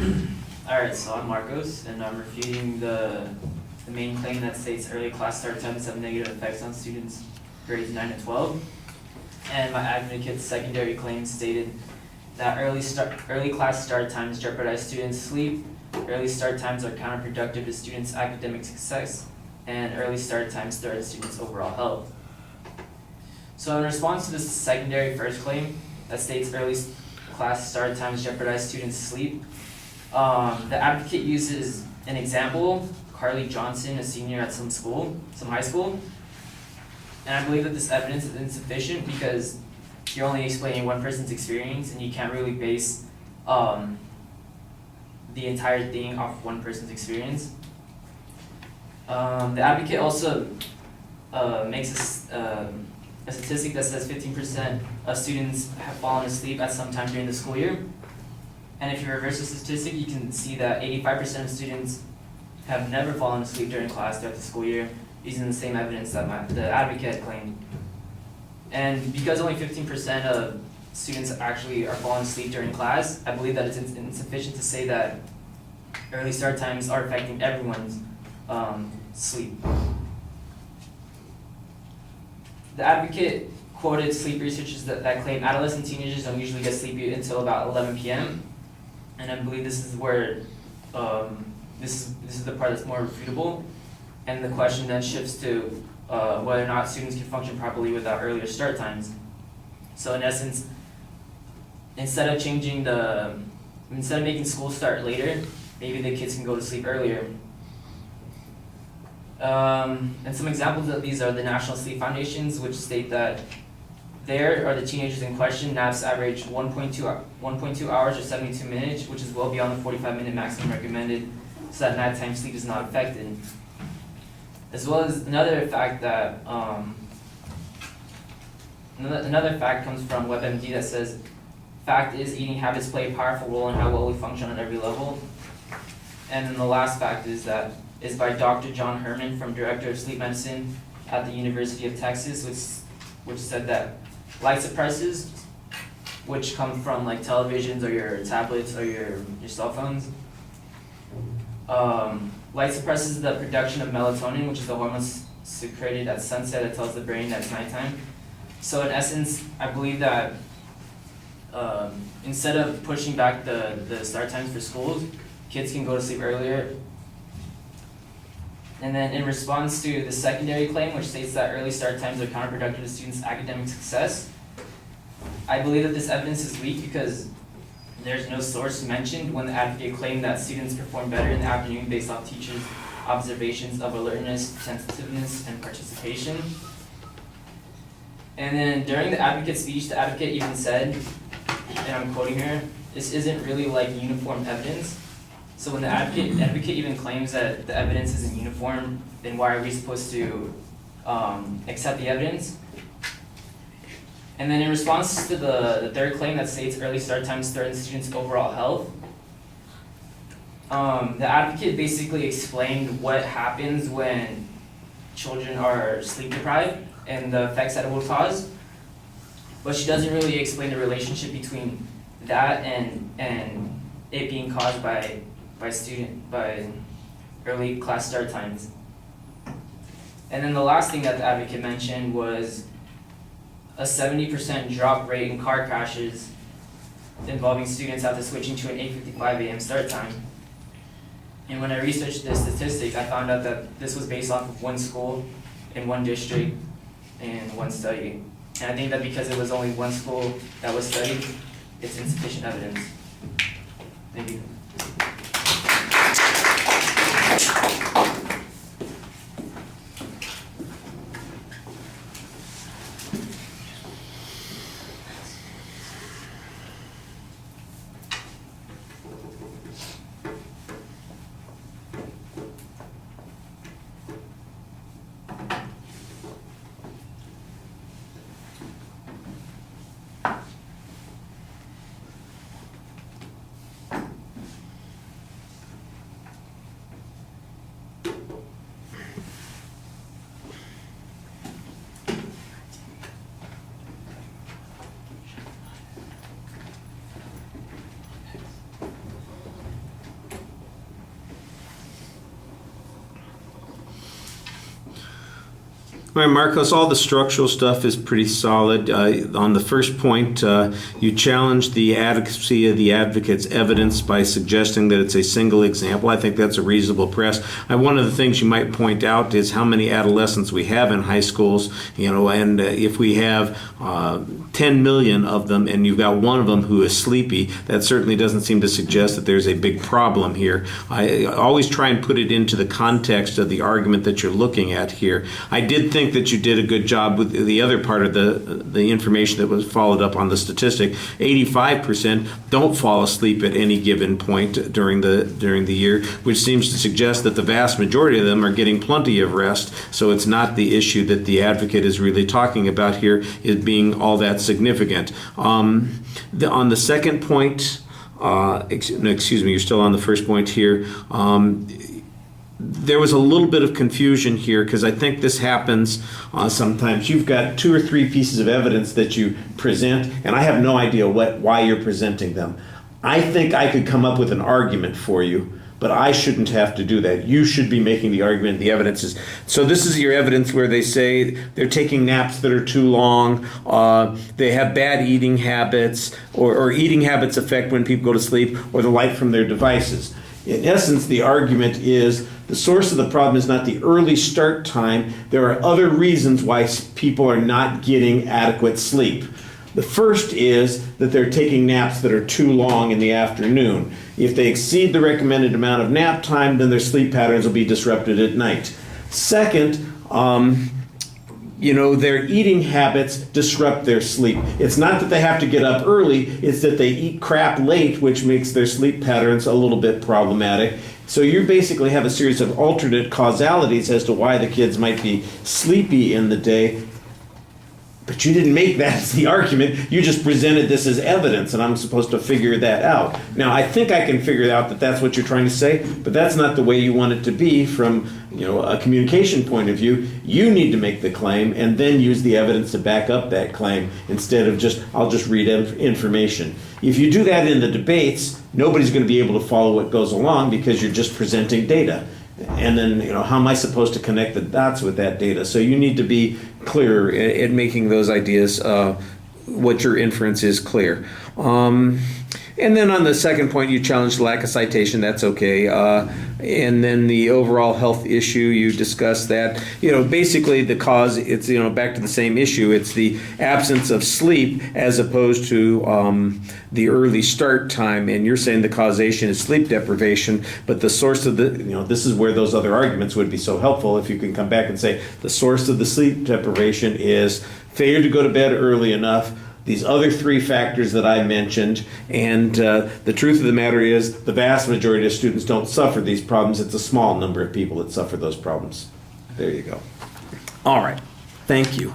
Alright, so I'm Marcos, and I'm refuting the main claim that states early class start times have negative effects on students grades 9 to 12. And my advocate's secondary claim stated that early class start times jeopardize students' sleep, early start times are counterproductive to students' academic success, and early start times threaten students' overall health. So in response to this secondary first claim that states early class start times jeopardize students' sleep, the advocate uses an example, Carly Johnson, a senior at some high school. And I believe that this evidence is insufficient because you're only explaining one person's experience and you can't really base the entire thing off one person's experience. The advocate also makes a statistic that says 15% of students have fallen asleep at some time during the school year. And if you reverse the statistic, you can see that 85% of students have never fallen asleep during class throughout the school year, using the same evidence that the advocate claimed. And because only 15% of students actually are falling asleep during class, I believe that it's insufficient to say that early start times are affecting everyone's sleep. The advocate quoted sleep researchers that claim adolescent teenagers don't usually get sleepy until about 11 p.m. And I believe this is where this is the part that's more refutable, and the question then shifts to whether or not students can function properly without earlier start times. So in essence, instead of making school start later, maybe the kids can go to sleep earlier. And some examples of these are the National Sleep Foundations, which state that there are the teenagers in question, naps average 1.2 hours or 72 minutes, which is well beyond the 45-minute maximum recommended, so that nighttime sleep is not affected. As well as another fact that another fact comes from WebMD that says, fact is eating habits play a powerful role in how well we function on every level. And then the last fact is by Dr. John Herman, Director of Sleep Medicine at the University of Texas, which said that light suppressors, which come from like televisions or your tablets or your cell phones, light suppresses the production of melatonin, which is the hormone secreted at sunset that tells the brain that it's nighttime. So in essence, I believe that instead of pushing back the start times for schools, kids can go to sleep earlier. And then in response to the secondary claim, which states that early start times are counterproductive to students' academic success, I believe that this evidence is weak because there's no source mentioned when the advocate claimed that students perform better in the afternoon based off teachers' observations of alertness, attentiveness, and participation. And then during the advocate's speech, the advocate even said, and I'm quoting her, "This isn't really like uniform evidence." So when the advocate even claims that the evidence isn't uniform, then why are we supposed to accept the evidence? And then in response to the third claim that states early start times threaten students' overall health, the advocate basically explained what happens when children are sleep deprived and the effects that it will cause, but she doesn't really explain the relationship between that and it being caused by early class start times. And then the last thing that the advocate mentioned was a 70% drop rate in car crashes involving students after switching to an 8:55 a.m. start time. And when I researched this statistic, I found out that this was based off of one school in one district and one study. And I think that because it was only one school that was studied, it's insufficient evidence. Thank you. All right, Marcos, all the structural stuff is pretty solid. On the first point, you challenged the adequacy of the advocate's evidence by suggesting that it's a single example. I think that's a reasonable press. One of the things you might point out is how many adolescents we have in high schools, and if we have 10 million of them and you've got one of them who is sleepy, that certainly doesn't seem to suggest that there's a big problem here. I always try and put it into the context of the argument that you're looking at here. I did think that you did a good job with the other part of the information that was followed up on the statistic. 85% don't fall asleep at any given point during the year, which seems to suggest that the vast majority of them are getting plenty of rest. So it's not the issue that the advocate is really talking about here is being all that significant. On the second point, excuse me, you're still on the first point here. There was a little bit of confusion here because I think this happens sometimes. You've got 2 or 3 pieces of evidence that you present, and I have no idea why you're presenting them. I think I could come up with an argument for you, but I shouldn't have to do that. You should be making the argument, the evidence is. So this is your evidence where they say they're taking naps that are too long, they have bad eating habits, or eating habits affect when people go to sleep, or the light from their devices. In essence, the argument is the source of the problem is not the early start time. There are other reasons why people are not getting adequate sleep. The first is that they're taking naps that are too long in the afternoon. If they exceed the recommended amount of nap time, then their sleep patterns will be disrupted at night. Second, their eating habits disrupt their sleep. It's not that they have to get up early, it's that they eat crap late, which makes their sleep patterns a little bit problematic. So you basically have a series of alternate causalities as to why the kids might be sleepy in the day. But you didn't make that as the argument. You just presented this as evidence, and I'm supposed to figure that out. Now, I think I can figure out that that's what you're trying to say, but that's not the way you want it to be from a communication point of view. You need to make the claim and then use the evidence to back up that claim instead of I'll just read information. If you do that in the debates, nobody's going to be able to follow what goes along because you're just presenting data. And then, how am I supposed to connect the dots with that data? So you need to be clear in making those ideas, what your inference is clear. And then on the second point, you challenged lack of citation. That's okay. And then the overall health issue, you discussed that. Basically the cause, it's, back to the same issue. It's the absence of sleep as opposed to the early start time. And you're saying the causation is sleep deprivation, but the source of this is where those other arguments would be so helpful if you can come back and say the source of the sleep deprivation is failure to go to bed early enough, these other 3 factors that I mentioned, and the truth of the matter is the vast majority of students don't suffer these problems. It's a small number of people that suffer those problems. There you go. All right. Thank you.